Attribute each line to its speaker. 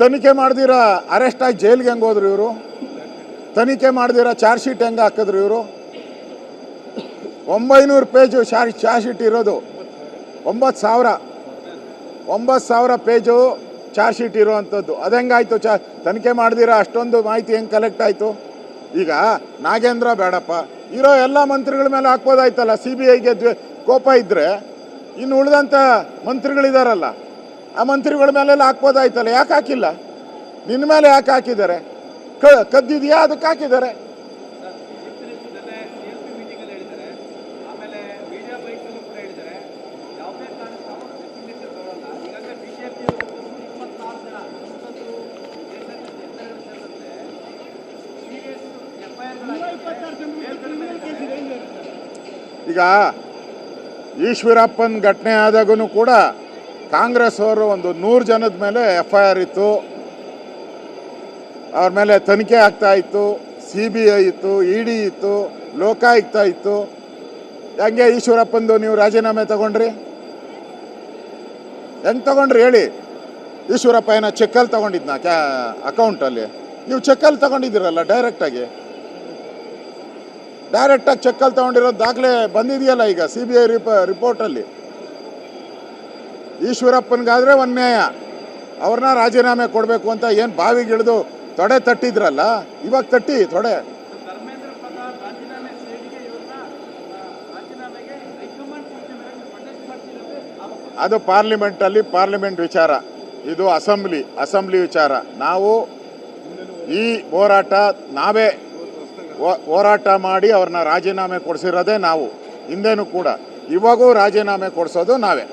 Speaker 1: ತನಿಖೆ ಮಾಡ್ದಿರಾ ಅರೆಸ್ಟ್ ಆಗಿ ಜೈಲ್ಗೆ ಹೆಂಗೆ ಹೋದ್ರು ಇವರು? ತನಿಖೆ ಮಾಡ್ದಿರಾ ಚಾರ್ಜ್ ಶೀಟ್ ಹೆಂಗೆ ಹಾಕಿದ್ರು ಇವರು? 900 ಪೇಜು ಚಾರ್ಜ್ ಶೀಟ್ ಇರೋದು. 9,000 ಪೇಜು ಚಾರ್ಜ್ ಶೀಟ್ ಇರೋವಂಥದ್ದು. ಅದು ಹೆಂಗಾಯ್ತು? ತನಿಖೆ ಮಾಡ್ದಿರಾ ಅಷ್ಟೊಂದು ಮಾಹಿತಿ ಹೆಂಗೆ ಕಲೆಕ್ಟ್ ಆಯಿತು? ಈಗ ನಾಗೇಂದ್ರ ಬೇಡಪ್ಪ, ಇರೋ ಎಲ್ಲ ಮಂತ್ರಿಗಳ ಮೇಲೆ ಹಾಕ್ಬೋದಾಯ್ತಲ್ಲ. CBIಗೆ ಕೋಪ ಇದ್ದರೆ ಇನ್ನು ಉಳಿದಂಥ ಮಂತ್ರಿಗಳಿದಾರಲ್ಲ, ಆ ಮಂತ್ರಿಗಳ ಮೇಲೆಲ್ಲ ಹಾಕ್ಬೋದಾಯ್ತಲ್ಲ. ಯಾಕೆ ಹಾಕಿಲ್ಲ? ನಿನ್ನ ಮೇಲೆ ಯಾಕೆ ಹಾಕಿದ್ದಾರೆ? ಕದ್ದಿದೆಯಾ ಅದಕ್ಕೆ ಹಾಕಿದ್ದಾರೆ. ಈಗ ಈಶ್ವರಪ್ಪನ ಘಟನೆ ಆದಾಗೂ ಕೂಡ ಕಾಂಗ್ರೆಸ್ ಅವರು ಒಂದು 100 ಜನದ ಮೇಲೆ FIR ಇತ್ತು, ಅವ್ರ ಮೇಲೆ ತನಿಖೆ ಆಗ್ತಾ ಇತ್ತು. CBI ಇತ್ತು, ED ಇತ್ತು, ಲೋಕಾಯುಕ್ತ ಇತ್ತು. ಹೆಂಗೆ ಈಶ್ವರಪ್ಪಂದು ನೀವು ರಾಜೀನಾಮೆ ತಗೊಂಡ್ರಿ? ಹೆಂಗೆ ತಗೊಂಡ್ರಿ ಹೇಳಿ? ಈಶ್ವರಪ್ಪ ಏನೋ ಚೆಕ್ಕಲ್ಲಿ ತಗೊಂಡಿದ್ನ ಅಕೌಂಟಲ್ಲಿ? ನೀವು ಚೆಕ್ಕಲ್ಲಿ ತಗೊಂಡಿದ್ದೀರಲ್ಲ, ಡೈರೆಕ್ಟಾಗಿ ಚೆಕ್ಕಲ್ಲಿ ತಗೊಂಡಿರೋದು ದಾಖಲೆ ಬಂದಿದೆಯಲ್ಲ ಈಗ CBI ರಿಪೋರ್ಟಲ್ಲಿ. ಈಶ್ವರಪ್ಪನಿಗಾದರೆ ಒಂದು ನ್ಯಾಯ, ಅವ್ರನ್ನ ರಾಜೀನಾಮೆ ಕೊಡಬೇಕು ಅಂತ ಏನು ಬಾವಿಗಿಳಿದು ತೊಡೆ ತಟ್ಟಿದ್ರಲ್ಲ, ಇವಾಗ ತಟ್ಟಿ ತೊಡೆ. ಅದು ಪಾರ್ಲಿಮೆಂಟ್ ವಿಚಾರ, ಇದು ಅಸೆಂಬ್ಲಿ ವಿಚಾರ. ನಾವು ಈ ನಾವೇ ಹೋರಾಟ ಮಾಡಿ ಅವ್ರನ್ನ ರಾಜೀನಾಮೆ ಕೊಡಿಸಿರೋದೇ ನಾವು. ಹಿಂದೆನೂ ಕೂಡ, ಇವಾಗೂ ರಾಜೀನಾಮೆ ಕೊಡಿಸೋದು ನಾವೇ.